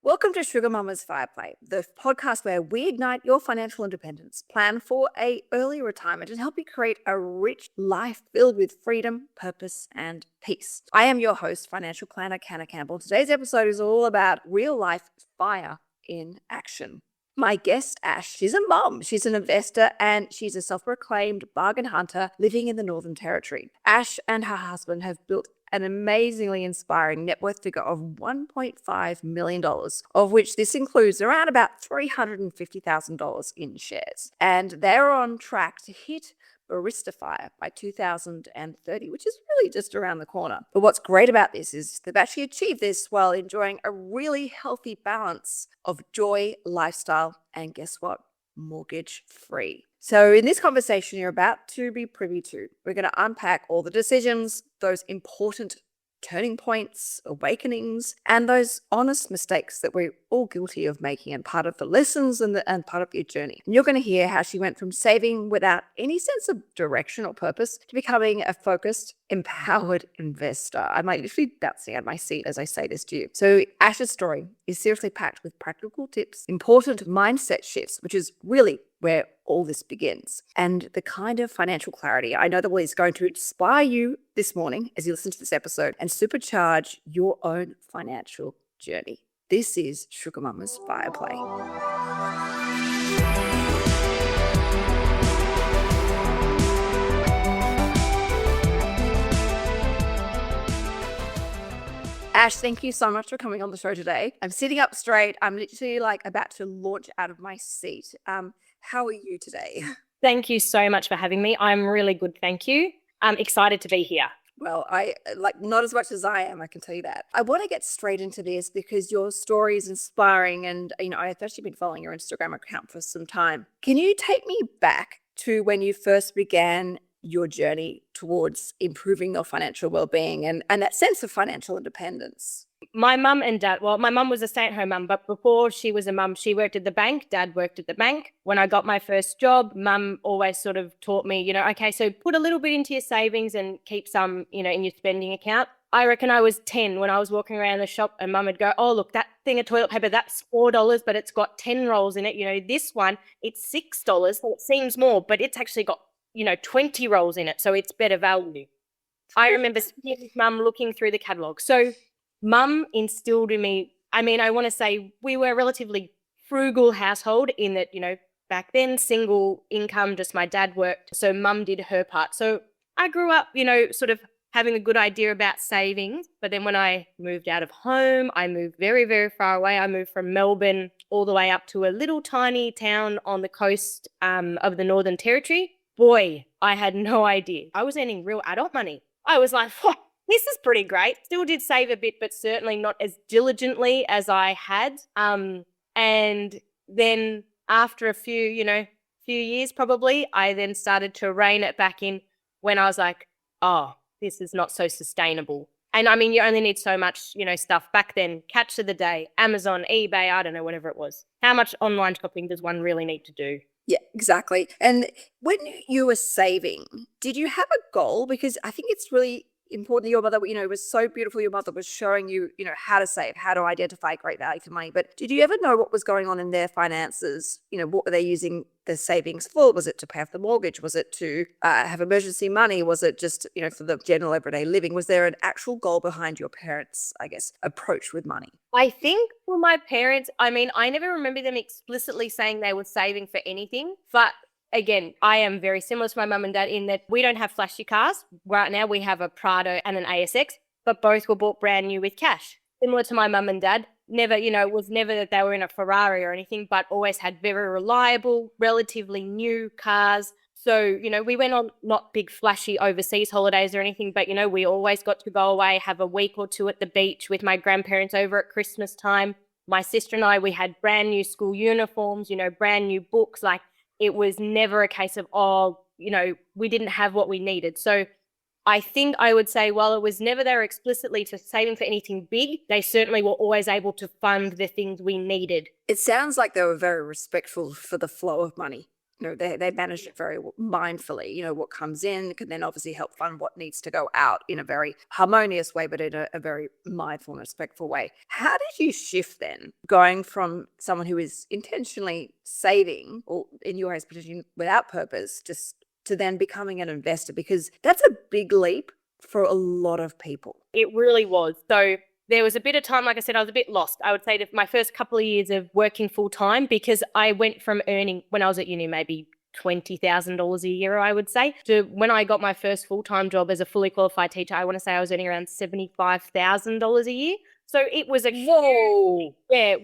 Welcome to SugarMamma's Fireplay, the podcast where we ignite your financial independence, plan for an early retirement, and help you create a rich life filled with freedom, purpose, and peace. I am your host, financial planner Canna Campbell. Today's episode is all about real-life FIRE in action. My guest, Ash, she's a mum, she's an investor, and she's a self-proclaimed bargain hunter living in the Northern Territory. Ash and her husband have built an amazingly inspiring net worth figure of $1.5 million, of which this includes around about $350,000 in shares. And they're on track to hit Barista FIRE by 2030, which is really just around the corner. But what's great about this is they've actually achieved this while enjoying a really healthy balance of joy, lifestyle, and guess what? Mortgage free. So in this conversation you're about to be privy to, we're going to unpack all the decisions, those important turning points, awakenings, and those honest mistakes that we're all guilty of making and part of the lessons and part of your journey. And you're going to hear how she went from saving without any sense of direction or purpose to becoming a focused, empowered investor. I might literally bouncing out of my seat as I say this to you. So Ash's story is seriously packed with practical tips, important mindset shifts, which is really where all this begins, and the kind of financial clarity I know that is going to inspire you this morning as you listen to this episode and supercharge your own financial journey. This is SugarMamma's Fireplay. Ash, thank you so much for coming on the show today. I'm sitting up straight. I'm literally about to launch out of my seat. How are you today? Thank you so much for having me. I'm really good, thank you. I'm excited to be here. Well, I not as much as I am, I can tell you that. I want to get straight into this because your story is inspiring and, I've actually been following your Instagram account for some time. Can you take me back to when you first began your journey towards improving your financial well-being and that sense of financial independence? My mum and dad, my mum was a stay-at-home mum, but before she was a mum, she worked at the bank. Dad worked at the bank. When I got my first job, mum always sort of taught me, okay, so put a little bit into your savings and keep some, in your spending account. I reckon I was 10 when I was walking around the shop and mum would go, oh, look, that thing of toilet paper, that's $4, but it's got 10 rolls in it. This one, it's $6, so it seems more, but it's actually got 20 rolls in it, so it's better value. I remember seeing mum looking through the catalogue. So mum instilled in me, I want to say we were a relatively frugal household in that, back then, single income, just my dad worked. So mum did her part. So I grew up, sort of having a good idea about savings. But then when I moved out of home, I moved very, very far away. I moved from Melbourne all the way up to a little tiny town on the coast of the Northern Territory. Boy, I had no idea. I was earning real adult money. I was like, this is pretty great. Still did save a bit, but certainly not as diligently as I had. And then after a few years probably, I then started to rein it back in when I was like, oh, this is not so sustainable. And you only need so much, stuff back then. Catch of the day, Amazon, eBay, I don't know, whatever it was. How much online shopping does one really need to do? Yeah, exactly. And when you were saving, did you have a goal? Because I think it's really important. Your mother, it was so beautiful. Your mother was showing you, how to save, how to identify great value for money. But did you ever know what was going on in their finances? What were they using the savings for? Was it to pay off the mortgage? Was it to have emergency money? Was it just, for the general everyday living? Was there an actual goal behind your parents', approach with money? I think for my parents, I never remember them explicitly saying they were saving for anything, but again, I am very similar to my mum and dad in that we don't have flashy cars. Right now we have a Prado and an ASX, but both were bought brand new with cash. Similar to my mum and dad, never, it was never that they were in a Ferrari or anything, but always had very reliable, relatively new cars. So, we went on not big flashy overseas holidays or anything, but, we always got to go away, have a week or two at the beach with my grandparents over at Christmas time. My sister and I, we had brand new school uniforms, brand new books. It was never a case of, we didn't have what we needed. So I think I would say, while it was never there explicitly to saving for anything big, they certainly were always able to fund the things we needed. It sounds like they were very respectful for the flow of money. They manage it very mindfully. What comes in can then obviously help fund what needs to go out in a very harmonious way, but in a very mindful and respectful way. How did you shift then, going from someone who is intentionally saving, or in your case, potentially without purpose, just to then becoming an investor? Because that's a big leap for a lot of people. It really was. So there was a bit of time, like I said, I was a bit lost. I would say that my first couple of years of working full time, because I went from earning, when I was at uni, maybe $20,000 a year, I would say, to when I got my first full-time job as a fully qualified teacher, I want to say I was earning around $75,000 a year. So it was a Whoa.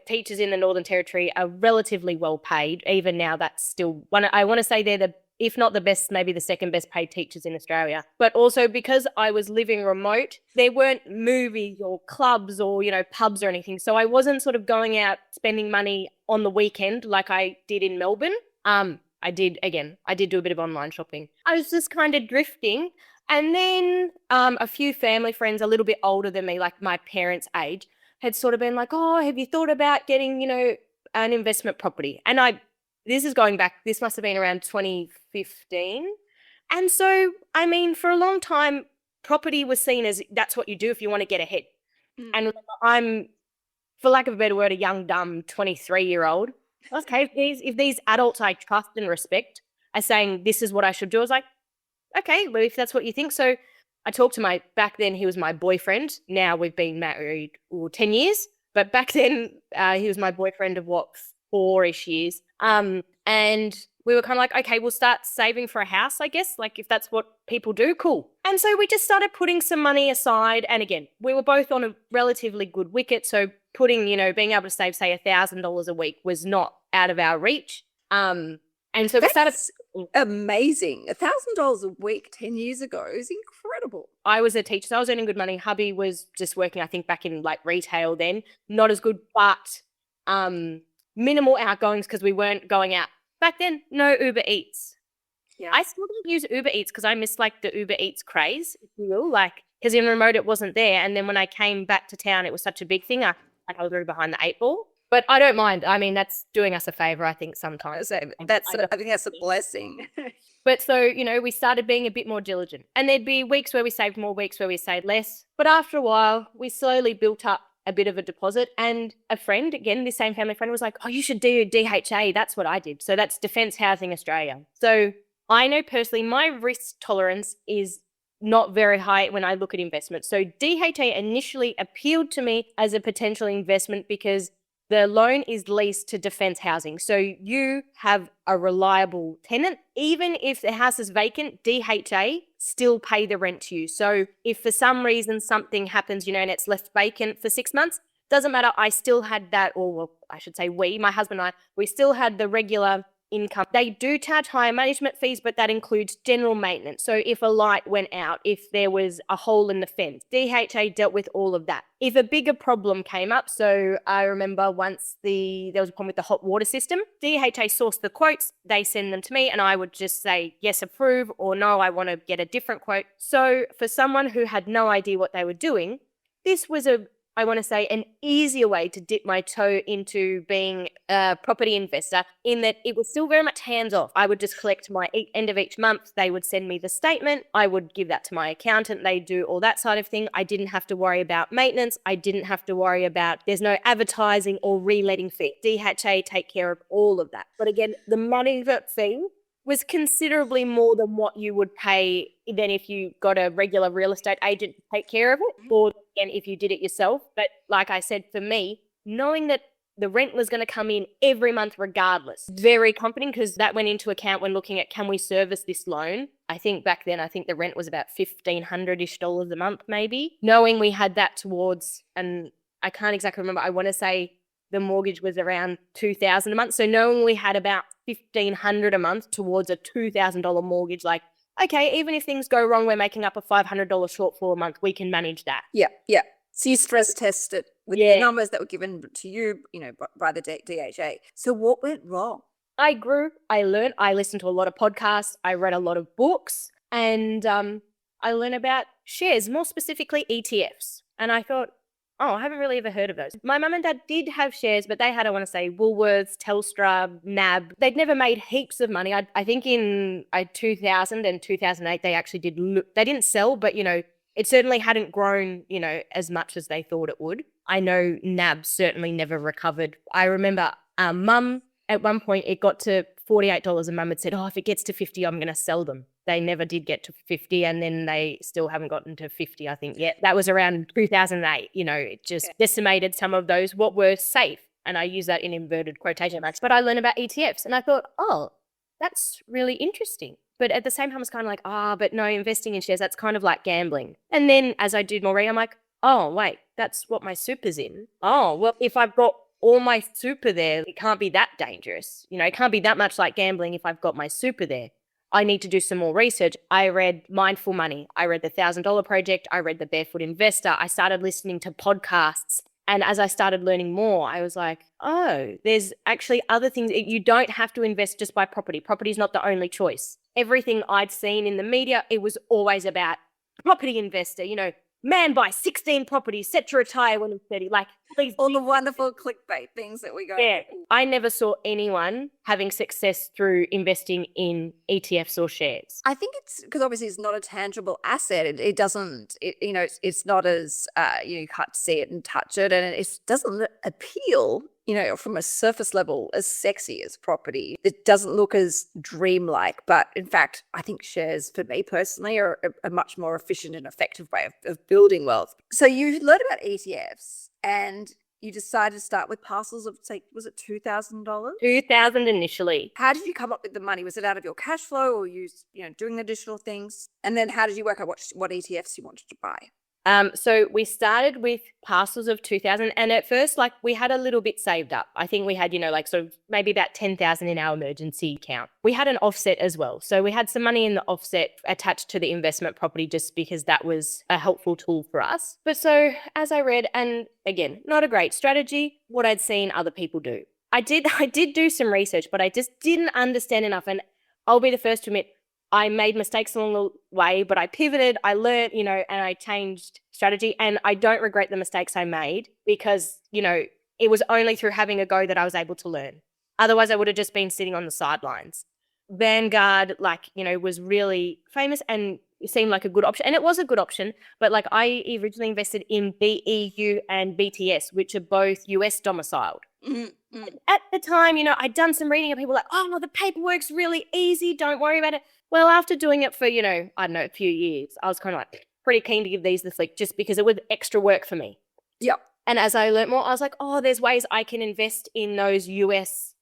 teachers in the Northern Territory are relatively well paid. Even now, that's still one. I want to say they're if not the best, maybe the second best paid teachers in Australia. But also because I was living remote, there weren't movies or clubs or, pubs or anything. So I wasn't sort of going out spending money on the weekend like I did in Melbourne. I did do a bit of online shopping. I was just kind of drifting. And then a few family friends a little bit older than me, like my parents' age, had sort of been like, oh, have you thought about getting, an investment property? And this is going back, this must have been around 2015. And so, for a long time, property was seen as that's what you do if you want to get ahead. And I'm, for lack of a better word, a young, dumb 23-year-old. Okay, if these adults I trust and respect are saying this is what I should do, I was like, okay, well, if that's what you think. So I talked to back then he was my boyfriend. Now we've been married 10 years. But back then he was my boyfriend of 4-ish years. And we were kind of like, okay, we'll start saving for a house, I guess. Like if that's what people do, cool. And so we just started putting some money aside. And again, we were both on a relatively good wicket. So putting, being able to save, say, $1,000 a week was not out of our reach. And so we started. Amazing. $1,000 a week 10 years ago is incredible. I was a teacher, so I was earning good money. Hubby was just working, I think, back in like retail then. Not as good, but minimal outgoings because we weren't going out. Back then, no Uber Eats. Yeah. I still didn't use Uber Eats because I missed like the Uber Eats craze, if you will, because in remote it wasn't there. And then when I came back to town, it was such a big thing. I was really behind the 8 ball. But I don't mind. That's doing us a favor, I think, sometimes. I think that's a blessing. But so, we started being a bit more diligent. And there'd be weeks where we saved more, weeks where we saved less. But after a while, we slowly built up a bit of a deposit. And a friend, again, this same family friend was like, oh, you should do DHA. That's what I did. So that's Defence Housing Australia. So I know personally my risk tolerance is not very high when I look at investments. So DHA initially appealed to me as a potential investment because the loan is leased to Defence Housing. So you have a reliable tenant. Even if the house is vacant, DHA still pay the rent to you. So if for some reason something happens, and it's left vacant for 6 months, doesn't matter. I still had that, I should say my husband and I, we still had the regular income. They do charge higher management fees, but that includes general maintenance. So if a light went out, if there was a hole in the fence, DHA dealt with all of that. If a bigger problem came up, so I remember once there was a problem with the hot water system, DHA sourced the quotes, they send them to me, and I would just say, yes, approve, or no, I want to get a different quote. So for someone who had no idea what they were doing, this was an easier way to dip my toe into being a property investor, in that it was still very much hands-off. I would just collect my end of each month. They would send me the statement. I would give that to my accountant. They do all that side of thing. I didn't have to worry about maintenance. I didn't have to worry about, there's no advertising or reletting fee. DHA take care of all of that. But again, the management fee was considerably more than what you would pay than if you got a regular real estate agent to take care of it, or again, if you did it yourself. But like I said, for me, knowing that the rent was going to come in every month regardless, very comforting, because that went into account when looking at, can we service this loan? I think back then, the rent was about $1,500-ish a month, maybe. Knowing we had that towards, and I can't exactly remember, I want to say the mortgage was around $2,000 a month. So knowing we had about $1,500 a month towards a $2,000 mortgage, like, okay, even if things go wrong, we're making up a $500 shortfall a month. We can manage that. Yeah. So you stress tested with the numbers that were given to you, by the DHA. So what went wrong? I grew, I learned, I listened to a lot of podcasts, I read a lot of books, and I learned about shares, more specifically ETFs. And I thought, Oh, I haven't really ever heard of those. My mum and dad did have shares, but they had, I want to say, Woolworths, Telstra, NAB. They'd never made heaps of money. I think in 2000 and 2008, they actually they didn't sell, but, it certainly hadn't grown, as much as they thought it would. I know NAB certainly never recovered. I remember mum, at one point, it got to $48 and mum had said, if it gets to 50, I'm going to sell them. They never did get to 50, and then they still haven't gotten to 50, I think, yet. That was around 2008. It just decimated some of those what were safe. And I use that in inverted quotation marks. But I learned about ETFs and I thought, that's really interesting. But at the same time, it's kind of like, but no, investing in shares, that's kind of like gambling. And then as I did more reading, I'm like, wait, that's what my super's in. Well, if I've got all my super there, it can't be that dangerous. It can't be that much like gambling if I've got my super there. I need to do some more research. I read Mindful Money. I read the $1,000 Project. I read the Barefoot Investor. I started listening to podcasts. And as I started learning more, I was like, there's actually other things. You don't have to invest just by property. Property is not the only choice. Everything I'd seen in the media, it was always about property investor, man buy 16 properties, set to retire when I'm 30. Like all the wonderful clickbait things that we go. Yeah. I never saw anyone having success through investing in ETFs or shares. I think it's because obviously it's not a tangible asset. It doesn't, it's not as, you can't see it and touch it, and it doesn't appeal, from a surface level as sexy as property. It doesn't look as dreamlike, but in fact, I think shares for me personally are a much more efficient and effective way of building wealth. So you learned about ETFs and you decided to start with parcels of, say, was it $2,000? $2,000 initially. How did you come up with the money? Was it out of your cash flow or you doing additional things? And then how did you work out what ETFs you wanted to buy? So we started with parcels of 2,000, and at first, we had a little bit saved up. I think we had, sort of maybe about 10,000 in our emergency account. We had an offset as well. So we had some money in the offset attached to the investment property just because that was a helpful tool for us. But so as I read, and again, not a great strategy, what I'd seen other people do. I did do some research, but I just didn't understand enough. And I'll be the first to admit, I made mistakes along the way, but I pivoted, I learned, and I changed strategy. And I don't regret the mistakes I made because, it was only through having a go that I was able to learn. Otherwise, I would have just been sitting on the sidelines. Vanguard, was really famous and it seemed like a good option. And it was a good option, but I originally invested in BEU and BTS, which are both US domiciled. Mm-hmm. At the time, I'd done some reading and people were like, the paperwork's really easy, don't worry about it. Well, after doing it for, I don't know, a few years, I was kind of pretty keen to give these the flick just because it was extra work for me. Yep. And as I learned more, I was like, there's ways I can invest in those US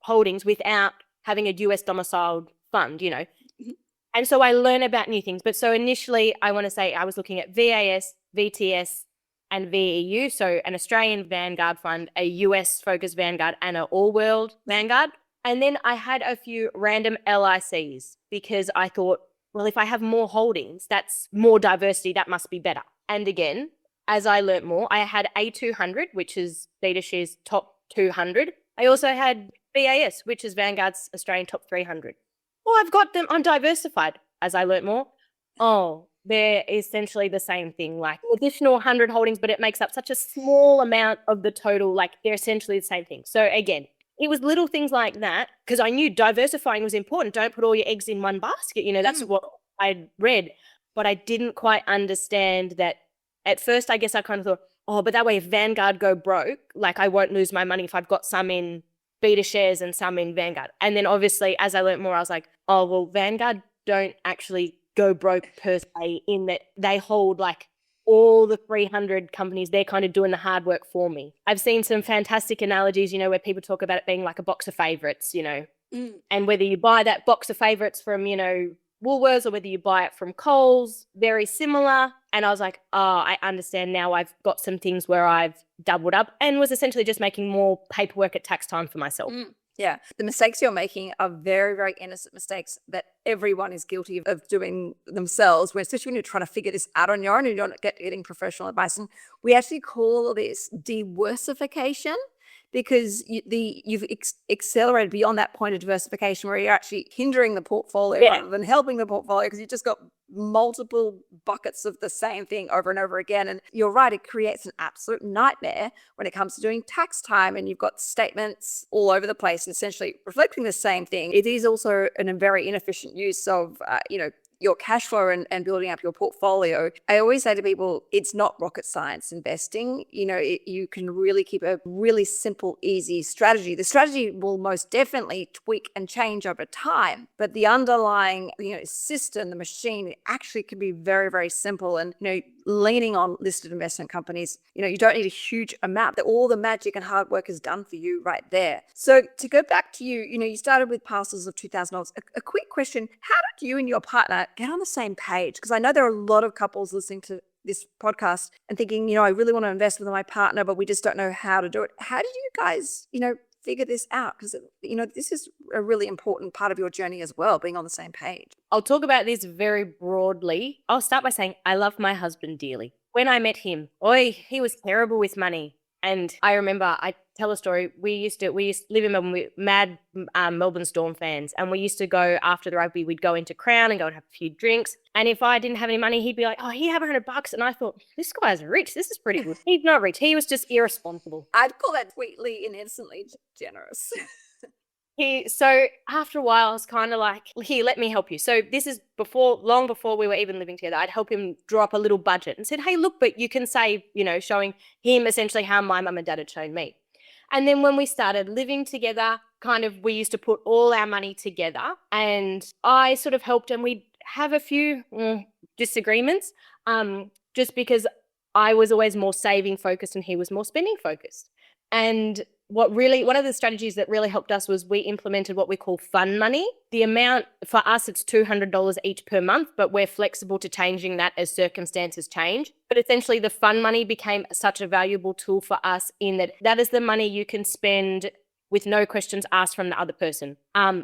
holdings without having a US domiciled fund, Mm-hmm. And so I learned about new things. But so initially, I want to say I was looking at VAS, VTS, and VEU, so an Australian Vanguard fund, a US-focused Vanguard, and an all-world Vanguard. And then I had a few random LICs because I thought, well, if I have more holdings, that's more diversity, that must be better. And again, as I learnt more, I had A200, which is BetaShares top 200. I also had BAS, which is Vanguard's Australian top 300. Well, I've got them, I'm diversified. As I learnt more, they're essentially the same thing, additional 100 holdings, but it makes up such a small amount of the total, they're essentially the same thing. So again, it was little things like that because I knew diversifying was important. Don't put all your eggs in one basket. That's what I'd read, but I didn't quite understand that. At first, I guess I kind of thought, but that way if Vanguard go broke, I won't lose my money if I've got some in Beta shares and some in Vanguard. And then obviously, as I learned more, I was like, well, Vanguard don't actually go broke per se in that they hold all the 300 companies. They're kind of doing the hard work for me. I've seen some fantastic analogies, where people talk about it being like a box of favorites, and whether you buy that box of favorites from, Woolworths or whether you buy it from Coles, very similar. And I was like, I understand now. I've got some things where I've doubled up and was essentially just making more paperwork at tax time for myself. Yeah. The mistakes you're making are very, very innocent mistakes that everyone is guilty of doing themselves, especially when you're trying to figure this out on your own and you're not getting professional advice. And we actually call this diversification. because you've accelerated beyond that point of diversification where you're actually hindering the portfolio Yeah. rather than helping the portfolio, because you've just got multiple buckets of the same thing over and over again. And you're right, it creates an absolute nightmare when it comes to doing tax time, and you've got statements all over the place essentially reflecting the same thing. It is also a very inefficient use of your cash flow and building up your portfolio. I always say to people, it's not rocket science investing. You can really keep a really simple, easy strategy. The strategy will most definitely tweak and change over time, but the underlying, system, the machine, actually can be very, very simple. And, leaning on listed investment companies, you don't need a huge amount. All the magic and hard work is done for you right there. So to go back to you, you started with parcels of $2,000. A quick question: how did you and your partner get on the same page? Because I know there are a lot of couples listening to this podcast and thinking, I really want to invest with my partner, but we just don't know how to do it. How did you guys, figure this out? Because, this is a really important part of your journey as well, being on the same page. I'll talk about this very broadly. I'll start by saying I love my husband dearly. When I met him, he was terrible with money. And I remember, I tell a story. We used to live in Melbourne. We're mad Melbourne Storm fans. And we used to go after the rugby. We'd go into Crown and go and have a few drinks. And if I didn't have any money, he'd be like, here, have $100. And I thought, this guy's rich. This is pretty good. He's not rich. He was just irresponsible. I'd call that sweetly and innocently generous. So after a while, I was kind of like, here, let me help you. So this is long before we were even living together. I'd help him draw up a little budget and said, hey, look, but you can save, showing him essentially how my mum and dad had shown me. And then when we started living together, we used to put all our money together, and I sort of helped, and we'd have a few disagreements just because I was always more saving focused and he was more spending focused. And one of the strategies that really helped us was we implemented what we call fun money. The amount for us, it's $200 each per month, but we're flexible to changing that as circumstances change. But essentially the fun money became such a valuable tool for us in that is the money you can spend with no questions asked from the other person.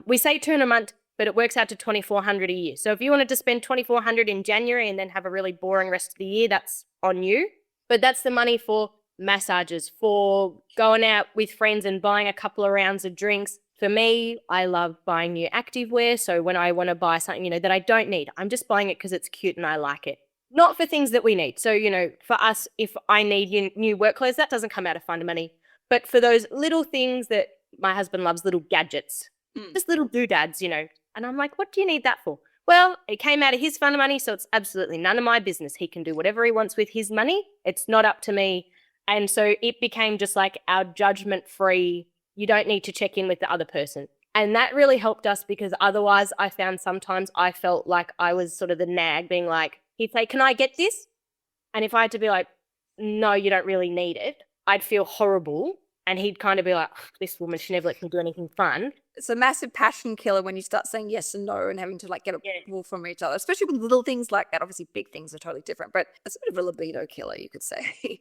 We say $200 a month, but it works out to $2,400 a year. So if you wanted to spend $2,400 in January and then have a really boring rest of the year, that's on you. But that's the money for massages, for going out with friends and buying a couple of rounds of drinks. For me, I love buying new activewear. So when I want to buy something, that I don't need, I'm just buying it because it's cute and I like it. Not for things that we need. So, for us, if I need new work clothes, that doesn't come out of fun money. But for those little things that my husband loves, little gadgets, just little doodads, and I'm like, what do you need that for? Well, it came out of his fun money, so it's absolutely none of my business. He can do whatever he wants with his money. It's not up to me. And so it became just like our judgment-free, you don't need to check in with the other person. And that really helped us, because otherwise I found sometimes I felt like I was sort of the nag, being like, he'd say, can I get this? And if I had to be like, no, you don't really need it, I'd feel horrible. And he'd kind of be like, this woman, she never lets me do anything fun. It's a massive passion killer when you start saying yes and no and having to get approval from each other, especially with little things like that. Obviously, big things are totally different, but it's a bit of a libido killer, you could say.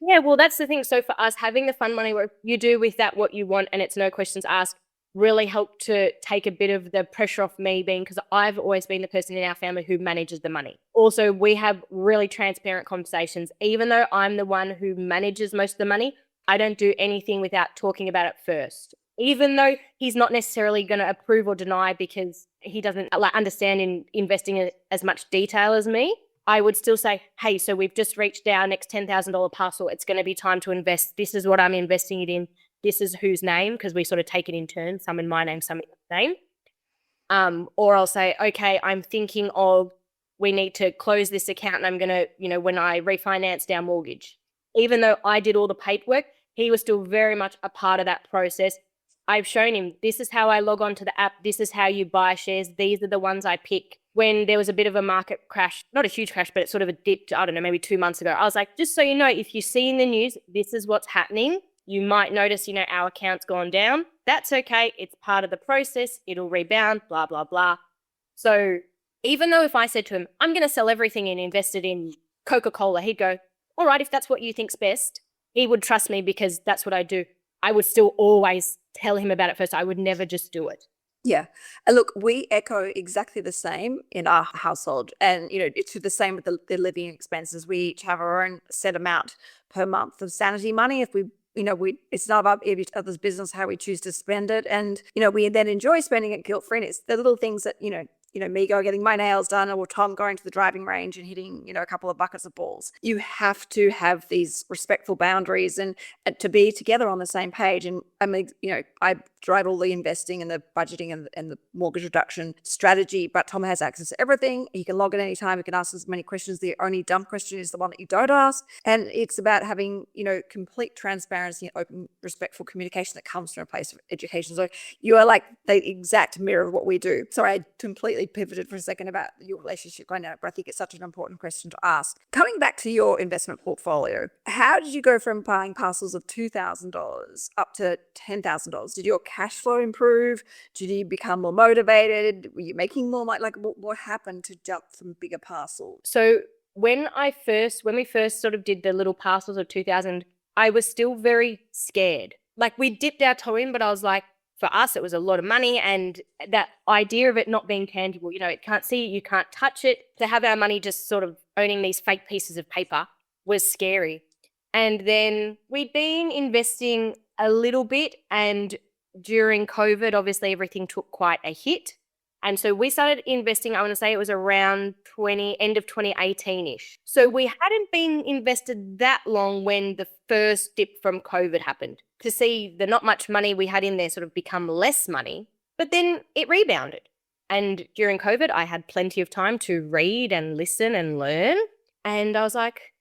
Yeah, well, that's the thing. So for us, having the fun money where you do with that what you want and it's no questions asked really helped to take a bit of the pressure off me, because I've always been the person in our family who manages the money. Also, we have really transparent conversations. Even though I'm the one who manages most of the money, I don't do anything without talking about it first. Even though he's not necessarily going to approve or deny because he doesn't understand in investing in as much detail as me, I would still say, hey, so we've just reached our next $10,000 parcel. It's going to be time to invest. This is what I'm investing it in. This is whose name, because we sort of take it in turn, some in my name, some in his name. Or I'll say, okay, I'm thinking of, we need to close this account and I'm going to, when I refinanced our mortgage. Even though I did all the paperwork, he was still very much a part of that process. I've shown him, this is how I log on to the app. This is how you buy shares. These are the ones I pick. When there was a bit of a market crash, not a huge crash, but it sort of a dipped, I don't know, maybe 2 months ago, I was like, just so you know, if you see in the news, this is what's happening. You might notice, our account's gone down. That's okay. It's part of the process. It'll rebound, blah, blah, blah. So even though if I said to him, I'm going to sell everything and invest it in Coca-Cola, he'd go, all right, if that's what you think's best. He would trust me because that's what I do. I would still always tell him about it first. I would never just do it. Yeah. And look, we echo exactly the same in our household. And, it's the same with the living expenses. We each have our own set amount per month of sanity money. If we it's not about each other's business how we choose to spend it. And, we then enjoy spending it guilt-free. And it's the little things that, me getting my nails done, or Tom going to the driving range and hitting, a couple of buckets of balls. You have to have these respectful boundaries and to be together on the same page. And I drive all the investing and the budgeting and the mortgage reduction strategy, but Tom has access to everything. He can log in anytime. He can ask as many questions. The only dumb question is the one that you don't ask. And it's about having, complete transparency and open, respectful communication that comes from a place of education. So you are like the exact mirror of what we do. Sorry, I completely pivoted for a second about your relationship dynamic, but I think it's such an important question to ask. Coming back to your investment portfolio, how did you go from buying parcels of $2,000 up to $10,000? Did your cash flow improve? Did you become more motivated? Were you making more money? Like, what happened to jump from bigger parcels? So when we first sort of did the little parcels of 2,000, I was still very scared. Like, we dipped our toe in, but I was like, for us, it was a lot of money, and that idea of it not being tangible, it can't see it, you can't touch it. To have our money just sort of owning these fake pieces of paper was scary. And then we'd been investing a little bit, and during COVID, obviously everything took quite a hit. And so we started investing, I want to say it was around end of 2018-ish. So we hadn't been invested that long when the first dip from COVID happened, to see the not much money we had in there sort of become less money, but then it rebounded. And during COVID, I had plenty of time to read and listen and learn. And I was like,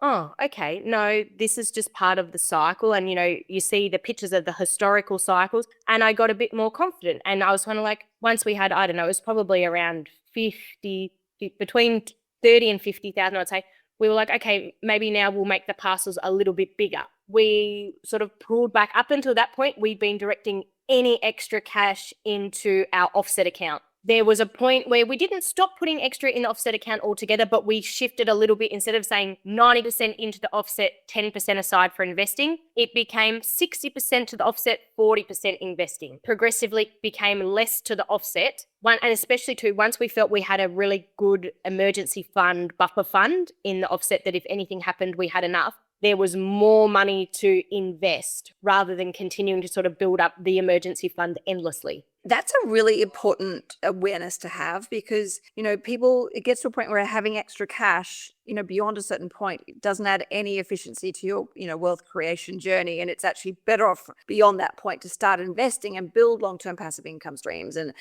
oh, okay, no, this is just part of the cycle. And, you see the pictures of the historical cycles, and I got a bit more confident. And I was kind of like, once we had, I don't know, it was probably around between 30 and 50,000, I'd say, we were like, okay, maybe now we'll make the parcels a little bit bigger. We sort of pulled back. Up until that point, we'd been directing any extra cash into our offset account. There was a point where we didn't stop putting extra in the offset account altogether, but we shifted a little bit. Instead of saying 90% into the offset, 10% aside for investing, it became 60% to the offset, 40% investing. Progressively became less to the offset. And especially too, once we felt we had a really good emergency fund, buffer fund in the offset, that if anything happened, we had enough, there was more money to invest rather than continuing to sort of build up the emergency fund endlessly. That's a really important awareness to have, because, it gets to a point where having extra cash, beyond a certain point, it doesn't add any efficiency to your, wealth creation journey. And it's actually better off beyond that point to start investing and build long-term passive income streams and,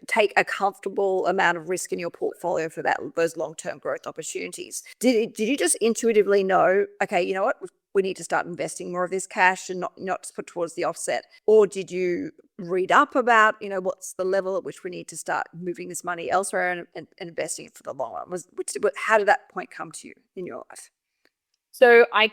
take a comfortable amount of risk in your portfolio for those long-term growth opportunities. Did you just intuitively know, okay, you know what? We need to start investing more of this cash and not just put towards the offset? Or did you read up about, what's the level at which we need to start moving this money elsewhere and investing it for the long run? How did that point come to you in your life? So I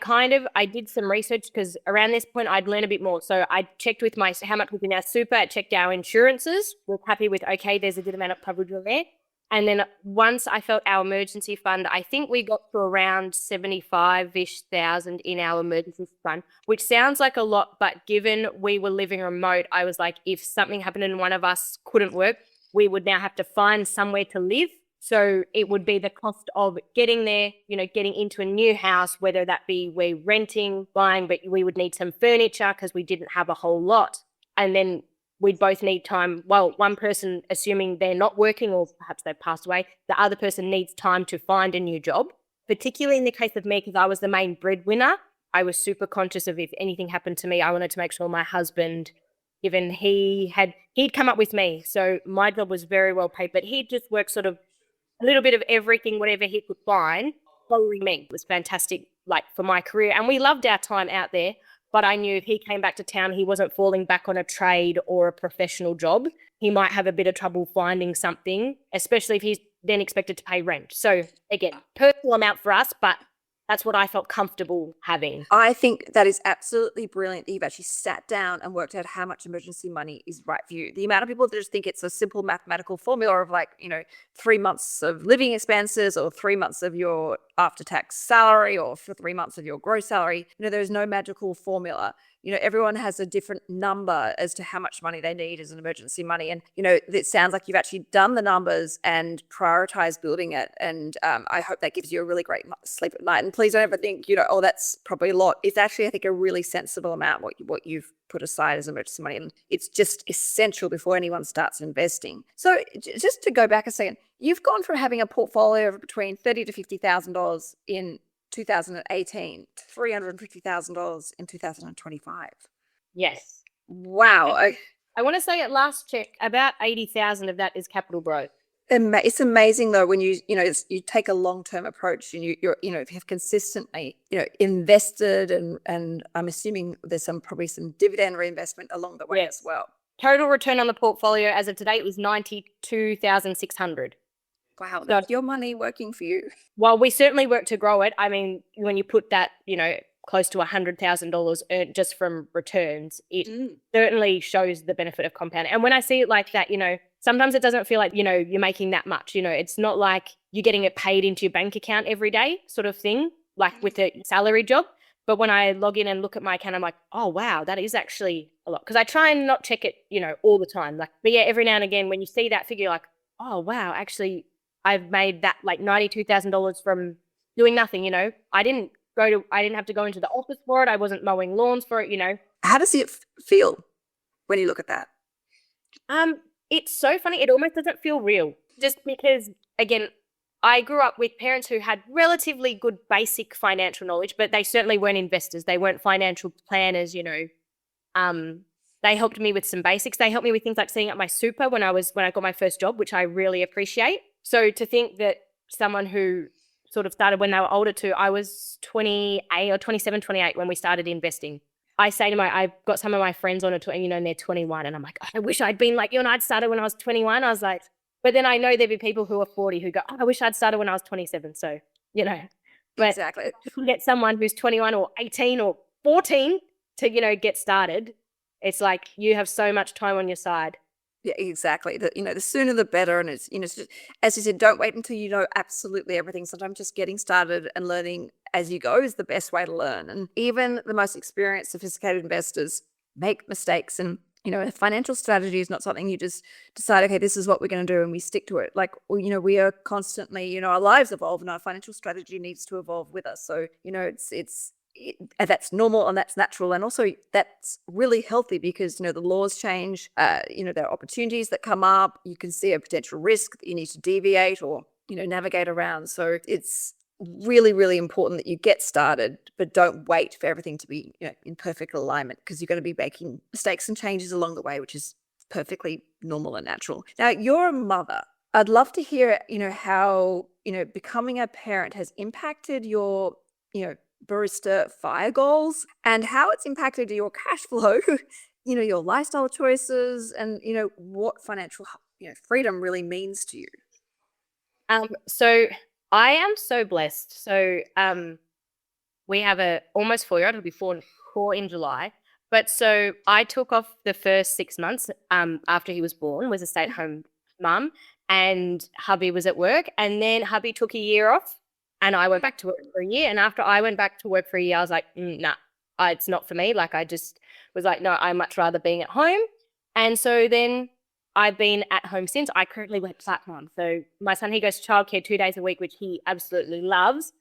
did some research, because around this point I'd learn a bit more. So I checked with how much was in our super, I checked our insurances, was happy with, okay, there's a good amount of coverage on there. And then once I felt our emergency fund, I think we got to around 75-ish thousand in our emergency fund, which sounds like a lot, but given we were living remote, I was like, if something happened and one of us couldn't work, we would now have to find somewhere to live. So it would be the cost of getting there, getting into a new house, whether that be we're renting, buying, but we would need some furniture because we didn't have a whole lot. And then we'd both need time. Well, one person, assuming they're not working or perhaps they've passed away, the other person needs time to find a new job. Particularly in the case of me, because I was the main breadwinner, I was super conscious of if anything happened to me, I wanted to make sure my husband, given he'd come up with me. So my job was very well paid, but he'd just work sort of a little bit of everything, whatever he could find, following me. It was fantastic, like, for my career. And we loved our time out there. But I knew if he came back to town, he wasn't falling back on a trade or a professional job. He might have a bit of trouble finding something, especially if he's then expected to pay rent. So again, personal amount for us, but that's what I felt comfortable having. I think that is absolutely brilliant that you've actually sat down and worked out how much emergency money is right for you. The amount of people that just think it's a simple mathematical formula of 3 months of living expenses or 3 months of your after-tax salary or for 3 months of your gross salary. There's no magical formula. everyone has a different number as to how much money they need as an emergency money. And, it sounds like you've actually done the numbers and prioritized building it. And I hope that gives you a really great sleep at night. And please don't ever think, oh, that's probably a lot. It's actually, I think, a really sensible amount what you've put aside as emergency money. And it's just essential before anyone starts investing. So just to go back a second, you've gone from having a portfolio of between $30,000 to $50,000 in 2018 to $350,000 in 2025. Yes. Wow. I want to say at last check, about 80,000 of that is capital growth. It's amazing though when you take a long-term approach and you have consistently invested and I'm assuming there's probably some dividend reinvestment along the way as well. Total return on the portfolio as of today was 92,600. Wow, that's your money working for you. Well, we certainly work to grow it. I mean, when you put that, close to $100,000 earned just from returns, it certainly shows the benefit of compounding. And when I see it like that, sometimes it doesn't feel like, you're making that much. It's not like you're getting it paid into your bank account every day sort of thing, like with a salary job. But when I log in and look at my account, I'm like, oh, wow, that is actually a lot. Because I try and not check it, all the time. But yeah, every now and again, when you see that figure, you're like, oh, wow, actually, I've made that like $92,000 from doing nothing, I didn't have to go into the office for it. I wasn't mowing lawns for it, How does it feel when you look at that? It's so funny. It almost doesn't feel real just because, again, I grew up with parents who had relatively good basic financial knowledge, but they certainly weren't investors. They weren't financial planners, They helped me with some basics. They helped me with things like setting up my super when I got my first job, which I really appreciate. So to think that someone who sort of started when they were older too, I was 28 or 27, 28 when we started investing. I say to I've got some of my friends on it, and they're 21 and I'm like, oh, I wish I'd been like you and I'd started when I was 21. I was like, but then I know there'd be people who are 40 who go, oh, I wish I'd started when I was 27. So, but exactly. If you get someone who's 21 or 18 or 14 to, get started, it's like you have so much time on your side. Yeah, exactly. The sooner the better. And it's, just, as you said, don't wait until you know absolutely everything. Sometimes just getting started and learning as you go is the best way to learn. And even the most experienced, sophisticated investors make mistakes. And, a financial strategy is not something you just decide, okay, this is what we're going to do and we stick to it. Like, we are constantly, our lives evolve and our financial strategy needs to evolve with us. So, that's normal and that's natural, and also that's really healthy because the laws change. There are opportunities that come up. You can see a potential risk that you need to deviate or navigate around. So it's really, really important that you get started, but don't wait for everything to be in perfect alignment, because you're going to be making mistakes and changes along the way, which is perfectly normal and natural. Now, you're a mother. I'd love to hear how becoming a parent has impacted your Barista FIRE goals and how it's impacted your cash flow, your lifestyle choices, and what financial freedom really means to you. So I am so blessed. So we have a almost 4-year-old. He'll be four in July. But so I took off the first 6 months after he was born, was a stay-at-home mum, and hubby was at work, and then hubby took a year off. And I went back to work for a year. And after I went back to work for a year, I was like, nah, it's not for me. Like, I just was like, no, I'd much rather being at home. And so then I've been at home since. I currently work part-time. So my son, he goes to childcare 2 days a week, which he absolutely loves.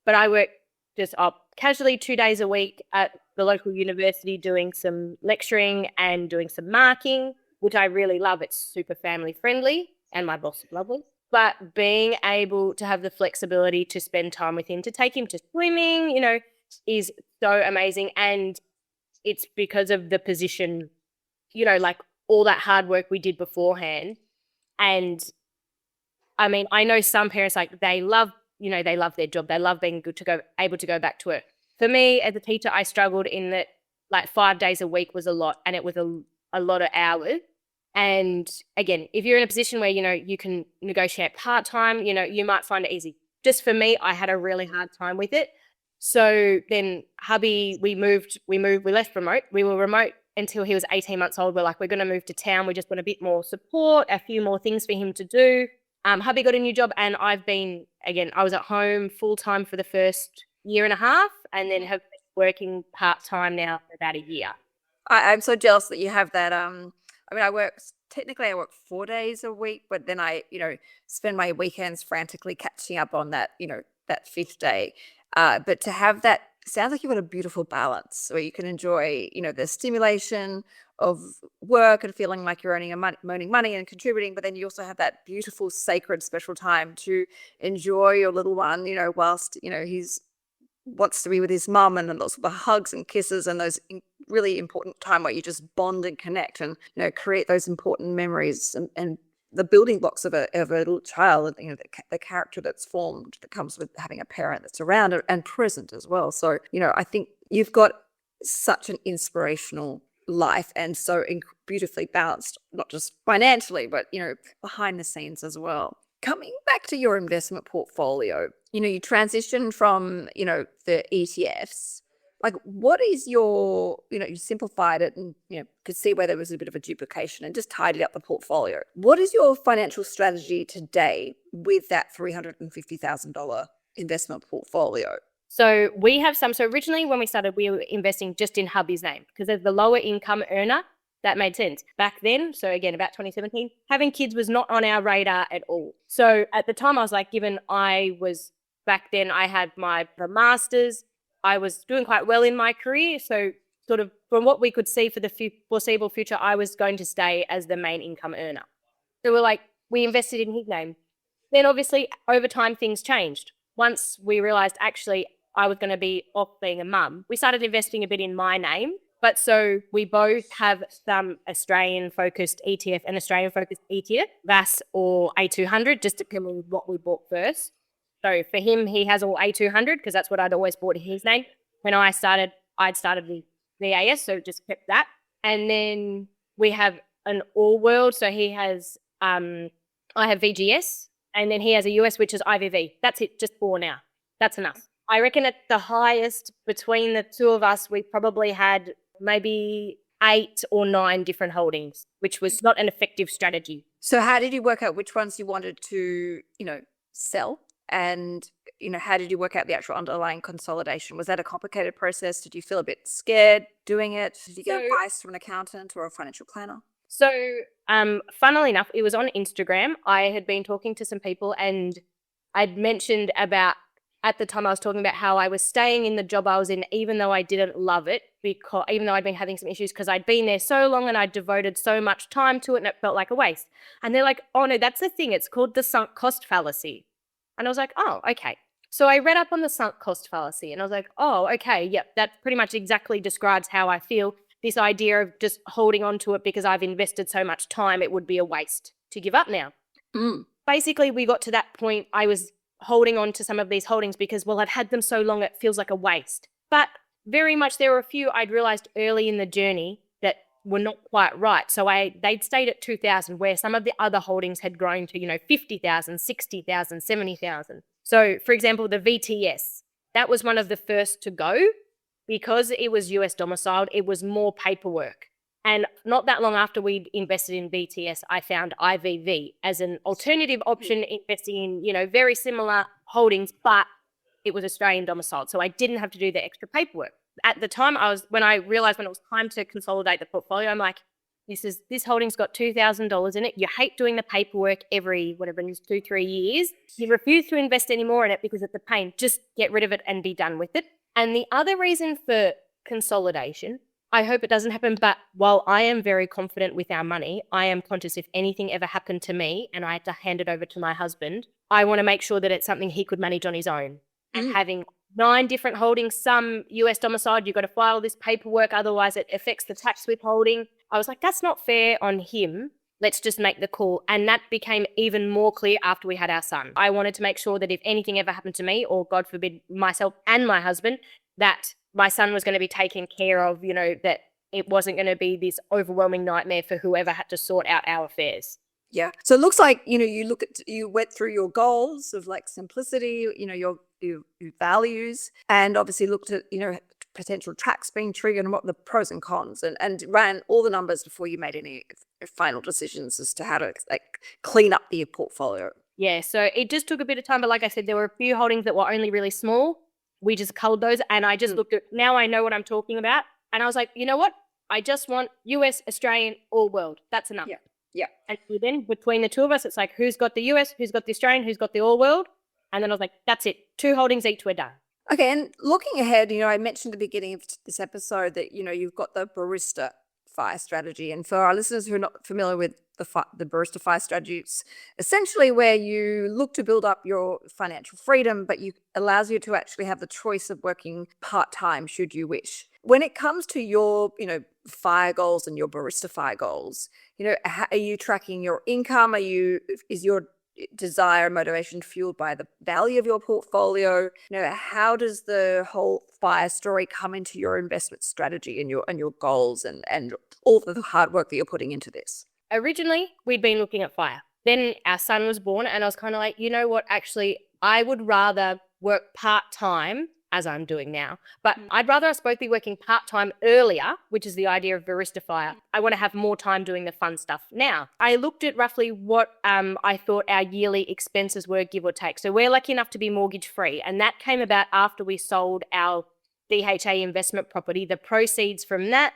But I work just casually 2 days a week at the local university doing some lecturing and doing some marking, which I really love. It's super family friendly and my boss is lovely. But being able to have the flexibility to spend time with him, to take him to swimming, is so amazing. And it's because of the position, like all that hard work we did beforehand. And I mean, I know some parents, like they love their job. They love being able to go back to it. For me as a teacher, I struggled in that like 5 days a week was a lot, and it was a lot of hours. And again, if you're in a position where, you can negotiate part-time, you might find it easy. Just for me, I had a really hard time with it. So then hubby, we left remote. We were remote until he was 18 months old. We're like, we're going to move to town. We just want a bit more support, a few more things for him to do. Hubby got a new job, and I was at home full-time for the first year and a half, and then have working part-time now for about a year. I'm so jealous that you have that. I mean, technically I work 4 days a week, but then I, spend my weekends frantically catching up on that, that fifth day. But to have that, sounds like you've got a beautiful balance where you can enjoy, the stimulation of work and feeling like you're earning money and contributing, but then you also have that beautiful, sacred, special time to enjoy your little one, whilst, he's wants to be with his mum, and lots of the hugs and kisses and those really important time where you just bond and connect and create those important memories and the building blocks of a little child, the character that's formed that comes with having a parent that's around and present as well. So I think you've got such an inspirational life and so beautifully balanced, not just financially but behind the scenes as well. Coming back to your investment portfolio, you transitioned from, the ETFs. Like, what is your, you simplified it and, could see where there was a bit of a duplication and just tidied up the portfolio. What is your financial strategy today with that $350,000 investment portfolio? So we have some. So originally when we started, we were investing just in hubby's name because as the lower income earner, that made sense. Back then, so again, about 2017, having kids was not on our radar at all. So at the time I was like, given I was, back then I had my master's, I was doing quite well in my career. So sort of from what we could see for the foreseeable future, I was going to stay as the main income earner. So we invested in his name. Then obviously over time things changed. Once we realized actually I was going to be off being a mum, we started investing a bit in my name. But so we both have some Australian-focused ETF and Australian-focused ETF, VAS or A200, just depending on what we bought first. So for him, he has all A200 because that's what I'd always bought in his name. When I'd started with VAS, so just kept that. And then we have an all world. So he has, I have VGS, and then he has a US, which is IVV. That's it, just 4 now. That's enough. I reckon at the highest between the two of us, we probably had maybe 8 or 9 different holdings, which was not an effective strategy. So how did you work out which ones you wanted to, sell? And, how did you work out the actual underlying consolidation? Was that a complicated process? Did you feel a bit scared doing it? Did you get advice from an accountant or a financial planner? So, funnily enough, it was on Instagram. I had been talking to some people and I'd mentioned about, at the time I was talking about how I was staying in the job I was in, even though I didn't love it, because even though I'd been having some issues because I'd been there so long and I'd devoted so much time to it and it felt like a waste. And they're like, oh no, that's the thing. It's called the sunk cost fallacy. And I was like, oh, okay. So I read up on the sunk cost fallacy and I was like, oh, okay. Yep. That pretty much exactly describes how I feel. This idea of just holding on to it because I've invested so much time, it would be a waste to give up now. Basically, we got to that point. I was holding on to some of these holdings because, well, I've had them so long, it feels like a waste. But very much there were a few I'd realized early in the journey that were not quite right. So they'd stayed at 2,000 where some of the other holdings had grown to, 50,000, 60,000, 70,000. So for example, the VTS, that was one of the first to go because it was US domiciled. It was more paperwork. And not that long after we'd invested in BTS, I found IVV as an alternative option, investing in, very similar holdings, but it was Australian domiciled. So I didn't have to do the extra paperwork. At the time, when I realized when it was time to consolidate the portfolio, I'm like, this holding's got $2,000 in it. You hate doing the paperwork every, whatever it is, 2-3 years. You refuse to invest any more in it because it's a pain. Just get rid of it and be done with it. And the other reason for consolidation, I hope it doesn't happen, but while I am very confident with our money, I am conscious if anything ever happened to me and I had to hand it over to my husband, I want to make sure that it's something he could manage on his own. And having 9 different holdings, some US domiciled, you've got to file this paperwork, otherwise it affects the tax withholding. I was like, that's not fair on him. Let's just make the call. And that became even more clear after we had our son. I wanted to make sure that if anything ever happened to me, or God forbid, myself and my husband, that my son was going to be taken care of, that it wasn't going to be this overwhelming nightmare for whoever had to sort out our affairs. Yeah. So it looks like, you went through your goals of like simplicity, your values, and obviously looked at, potential tracks being triggered and what the pros and cons, and ran all the numbers before you made any final decisions as to how to clean up the portfolio. Yeah. So it just took a bit of time. But like I said, there were a few holdings that were only really small. we just culled those, and I just looked at, now I know what I'm talking about. And I was like, you know what? I just want US, Australian, all world. That's enough. Yeah. And so then between the two of us, it's like, who's got the US, who's got the Australian, who's got the all world? And then I was like, that's it. 2 holdings each, we're done. Okay, and looking ahead, I mentioned at the beginning of this episode that, you've got the Barista FIRE strategy. And for our listeners who are not familiar with the Barista FIRE strategy, it's essentially where you look to build up your financial freedom, but allows you to actually have the choice of working part-time should you wish. When it comes to your, FIRE goals and your Barista FIRE goals, how, are you tracking your income? Is your desire, motivation fueled by the value of your portfolio? How does the whole FIRE story come into your investment strategy and your goals and all the hard work that you're putting into this? Originally, we'd been looking at FIRE. Then our son was born, and I was kind of like, you know what? Actually, I would rather work part-time, as I'm doing now, but I'd rather us both be working part-time earlier, which is the idea of Barista FIRE. I want to have more time doing the fun stuff now. I looked at roughly what I thought our yearly expenses were, give or take. So we're lucky enough to be mortgage-free, and that came about after we sold our DHA investment property. The proceeds from that,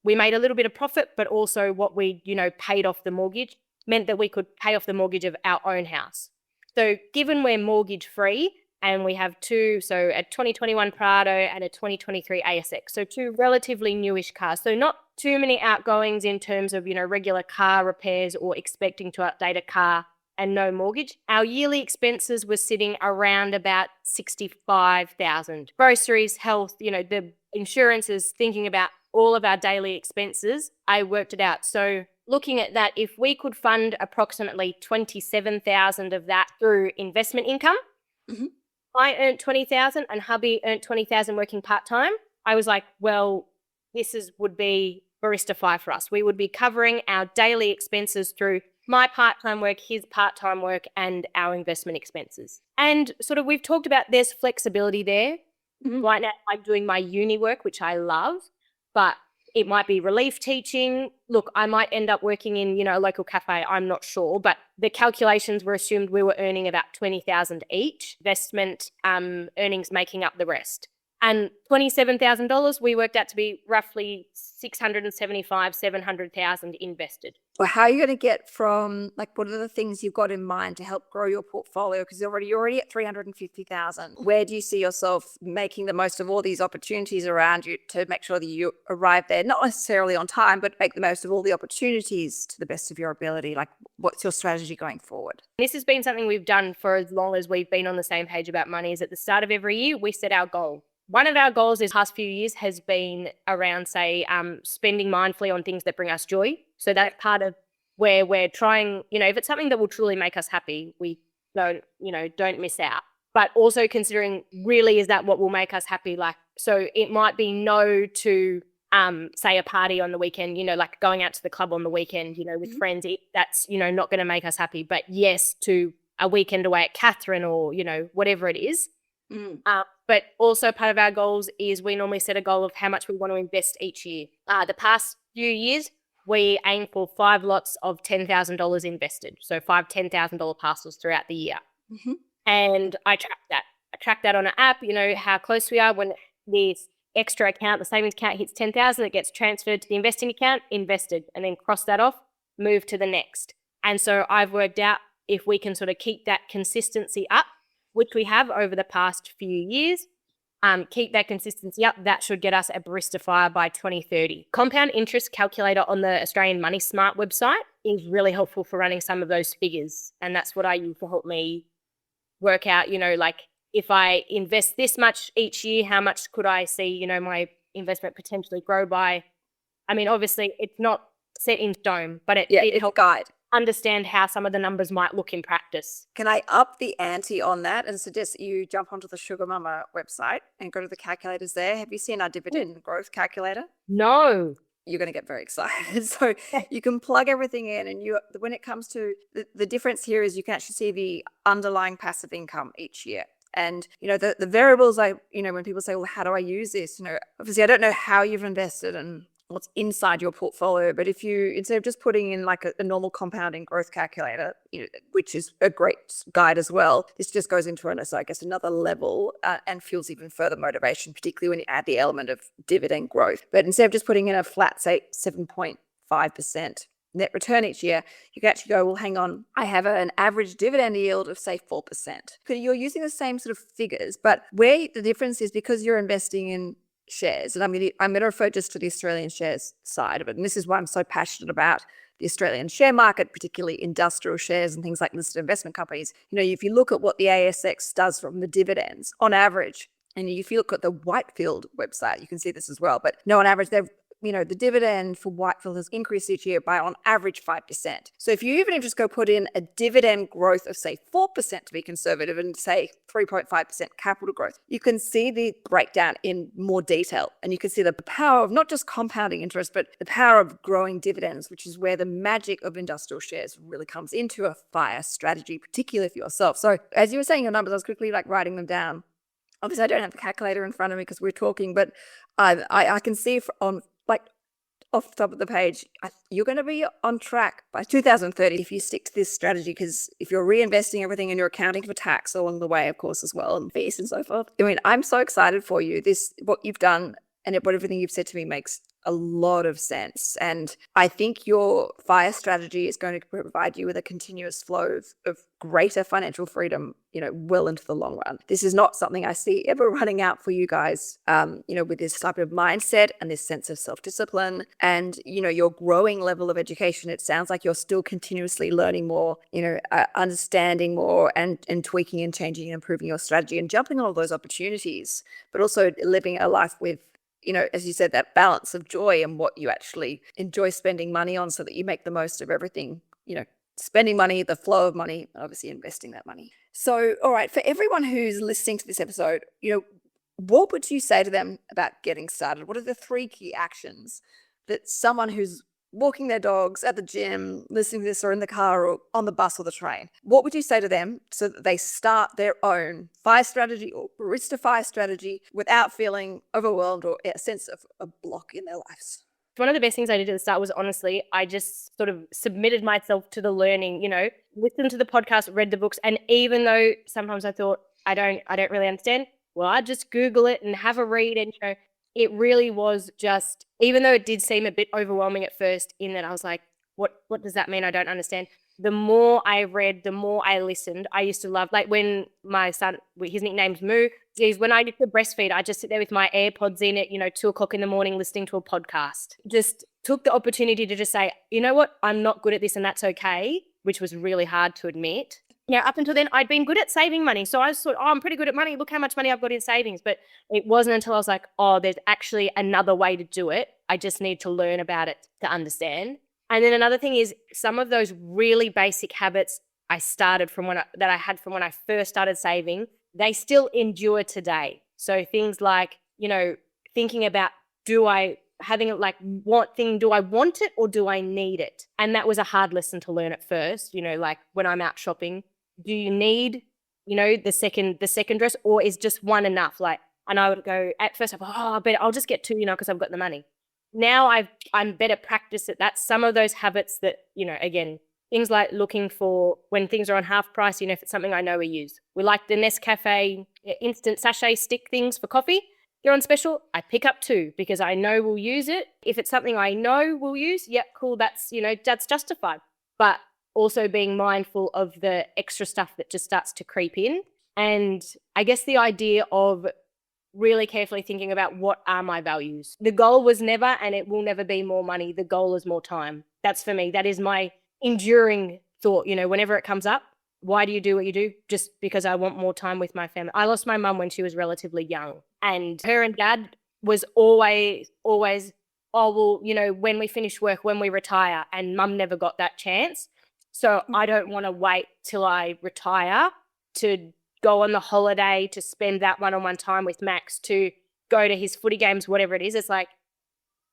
we made a little bit of profit, but also what we, paid off the mortgage meant that we could pay off the mortgage of our own house. So given we're mortgage-free, and we have 2, so a 2021 Prado and a 2023 ASX, so 2 relatively newish cars. So not too many outgoings in terms of, regular car repairs or expecting to update a car, and no mortgage. Our yearly expenses were sitting around about 65,000. Groceries, health, the insurances, thinking about all of our daily expenses, I worked it out. So looking at that, if we could fund approximately 27,000 of that through investment income, I earned 20,000 and hubby earned 20,000 working part-time. I was like, well, would be Barista FIRE for us. We would be covering our daily expenses through my part-time work, his part-time work, and our investment expenses. And sort of we've talked about there's flexibility there. Right now I'm doing my uni work, which I love, but it might be relief teaching. Look, I might end up working in, a local cafe. I'm not sure, but the calculations were assumed we were earning about 20,000 each, investment earnings making up the rest. And $27,000 we worked out to be roughly 675, 700,000 invested. Well, how are you going to get from, what are the things you've got in mind to help grow your portfolio? Because you're already at 350,000. Where do you see yourself making the most of all these opportunities around you to make sure that you arrive there, not necessarily on time, but make the most of all the opportunities to the best of your ability? What's your strategy going forward? This has been something we've done for as long as we've been on the same page about money. Is at the start of every year, we set our goal. One of our goals these past few years has been around, say, spending mindfully on things that bring us joy. So that's part of where we're trying, if it's something that will truly make us happy, we don't miss out. But also considering, really, is that what will make us happy? So it might be no to, say, a party on the weekend, going out to the club on the weekend, with friends. That's, not going to make us happy. But yes to a weekend away at Catherine or, whatever it is. But also part of our goals is we normally set a goal of how much we want to invest each year. The past few years, we aim for 5 lots of $10,000 invested. So 5 $10,000 parcels throughout the year. And I track that. I track that on an app, how close we are. When the extra account, the savings account hits 10,000, it gets transferred to the investing account, invested, and then cross that off, move to the next. And so I've worked out if we can sort of keep that consistency up, which we have over the past few years, keep that consistency up, that should get us a Barista FIRE by 2030. Compound interest calculator on the Australian Money Smart website is really helpful for running some of those figures. And that's what I use to help me work out, if I invest this much each year, how much could I see, my investment potentially grow by? I mean, obviously it's not set in stone, but it helps guide. Understand how some of the numbers might look in practice. Can I up the ante on that and suggest that you jump onto the SugarMamma website and go to the calculators there? Have you seen our dividend growth calculator? No. You're going to get very excited. So you can plug everything in, and when it comes to the difference here is you can actually see the underlying passive income each year. And, the variables when people say, well, how do I use this? Obviously I don't know how you've invested and what's inside your portfolio. But if you, instead of just putting in like a normal compounding growth calculator, which is a great guide as well, this just goes into another level and fuels even further motivation, particularly when you add the element of dividend growth. But instead of just putting in a flat, say 7.5% net return each year, you can actually go, well, hang on, I have an average dividend yield of say 4%. You're using the same sort of figures, but where the difference is because you're investing in shares, and I'm going to refer just to the Australian shares side of it, and this is why I'm so passionate about the Australian share market, particularly industrial shares and things like listed investment companies. If you look at what the ASX does from the dividends on average, and if you look at the Whitefield website, you can see this as well. But no, on average, they've the dividend for Whitefield has increased each year by on average 5%. So if you even just go put in a dividend growth of say 4% to be conservative and say 3.5% capital growth, you can see the breakdown in more detail. And you can see the power of not just compounding interest, but the power of growing dividends, which is where the magic of industrial shares really comes into a FIRE strategy, particularly for yourself. So as you were saying your numbers, I was quickly writing them down. Obviously, I don't have the calculator in front of me because we're talking, but I can see on off the top of the page, you're going to be on track by 2030 if you stick to this strategy, because if you're reinvesting everything and you're accounting for tax along the way, of course, as well, and fees and so forth. I'm so excited for you. What you've done and what everything you've said to me makes a lot of sense. And I think your FIRE strategy is going to provide you with a continuous flow of greater financial freedom, well into the long run. This is not something I see ever running out for you guys, with this type of mindset and this sense of self-discipline and, your growing level of education. It sounds like you're still continuously learning more, understanding more and tweaking and changing and improving your strategy and jumping on all those opportunities, but also living a life with, as you said, that balance of joy and what you actually enjoy spending money on so that you make the most of everything, spending money, the flow of money, obviously investing that money. So, all right, for everyone who's listening to this episode, what would you say to them about getting started? What are the 3 key actions that someone who's walking their dogs at the gym, listening to this, or in the car or on the bus or the train, what would you say to them so that they start their own FIRE strategy or Barista FIRE strategy without feeling overwhelmed or a sense of a block in their lives? One of the best things I did at the start was, honestly, I just sort of submitted myself to the learning, listened to the podcast, read the books. And even though sometimes I thought I don't really understand, well, I'd just Google it and have a read. And, it really was just, even though it did seem a bit overwhelming at first, in that I was like, what does that mean? I don't understand. The more I read, the more I listened. I used to love, when my son, his nickname's Moo, when I used to breastfeed, I just sit there with my AirPods in at, 2:00 in the morning listening to a podcast. Just took the opportunity to just say, you know what, I'm not good at this and that's okay, which was really hard to admit. Up until then, I'd been good at saving money. So I thought, I'm pretty good at money. Look how much money I've got in savings. But it wasn't until I was like, there's actually another way to do it. I just need to learn about it to understand. And then another thing is, some of those really basic habits I started from that I had from when I first started saving, they still endure today. So things like, thinking about, do I want it or do I need it? And that was a hard lesson to learn at first, when I'm out shopping, do you need, the second dress, or is just one enough? And I would go, at first I bet I'll just get 2, because I've got the money. Now I'm better practiced at that. Some of those habits that, again, things like looking for when things are on half price, if it's something I know we use. We like the Nescafe instant sachet stick things for coffee. They're on special. I pick up 2 because I know we'll use it. If it's something I know we'll use, yep, cool. That's justified. But also being mindful of the extra stuff that just starts to creep in. And I guess the idea of really carefully thinking about, what are my values? The goal was never, and it will never be, more money. The goal is more time. That's for me. That is my enduring thought, whenever it comes up. Why do you do what you do? Just because I want more time with my family. I lost my mum when she was relatively young, and her and dad was always, oh, well, when we finish work, when we retire, and mum never got that chance. So I don't want to wait till I retire to go on the holiday, to spend that one-on-one time with Max, to go to his footy games, whatever it is. It's like,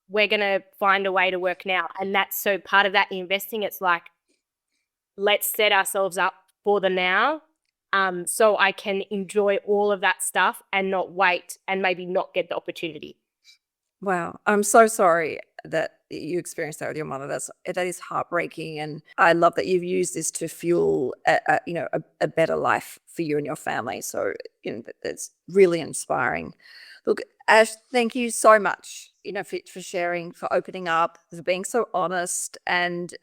we're going to find a way to work now. And that's so part of that investing. It's like, let's set ourselves up for the now, so I can enjoy all of that stuff and not wait and maybe not get the opportunity. Wow. I'm so sorry. that you experienced that with your mother. That is heartbreaking, and I love that you've used this to fuel a better life for you and your family. So that's really inspiring. Look, Ash, thank you so much, for sharing, for opening up, for being so honest, and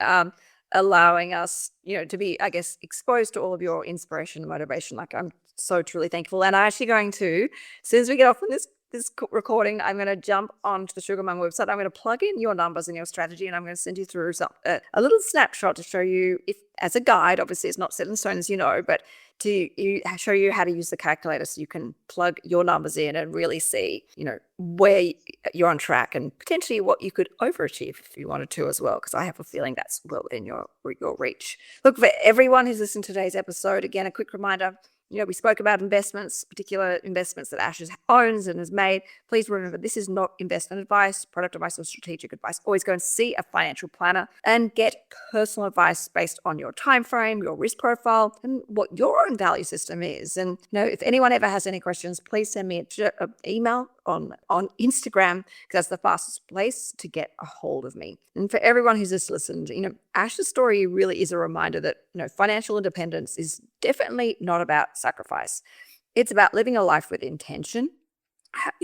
allowing us, to be, I guess, exposed to all of your inspiration and motivation. Like, I'm so truly thankful. And I'm actually going to, as soon as we get off on this recording, I'm going to jump onto the SugarMamma website. I'm going to plug in your numbers and your strategy, and I'm going to send you through a little snapshot to show you, if as a guide, obviously it's not set in stone, as you know, but to show you how to use the calculator so you can plug your numbers in and really see, where you're on track and potentially what you could overachieve if you wanted to as well, because I have a feeling that's well within your reach. Look, for everyone who's listened to today's episode, again, a quick reminder, we spoke about investments, particular investments that Ash owns and has made. Please remember, this is not investment advice, product advice, or strategic advice. Always go and see a financial planner and get personal advice based on your time frame, your risk profile, and what your own value system is. And if anyone ever has any questions, please send me an email on Instagram, because that's the fastest place to get a hold of me. And for everyone who's just listened, Ash's story really is a reminder that financial independence is definitely not about sacrifice. It's about living a life with intention,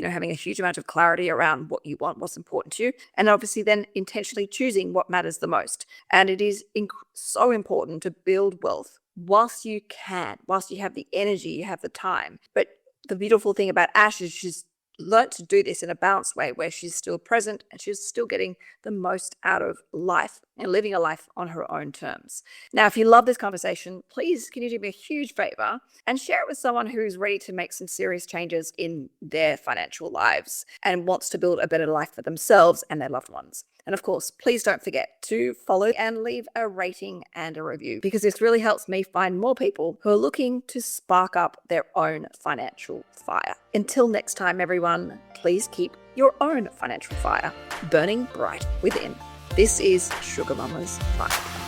having a huge amount of clarity around what you want, what's important to you, and obviously then intentionally choosing what matters the most. And it is so important to build wealth whilst you have the energy, you have the time. But the beautiful thing about Ash is she's learned to do this in a balanced way, where she's still present and she's still getting the most out of life and living a life on her own terms. Now, if you love this conversation, please, can you do me a huge favor and share it with someone who's ready to make some serious changes in their financial lives and wants to build a better life for themselves and their loved ones. And of course, please don't forget to follow and leave a rating and a review, because this really helps me find more people who are looking to spark up their own financial fire. Until next time, everyone, please keep your own financial fire burning bright within. This is SugarMamma's Fireplay.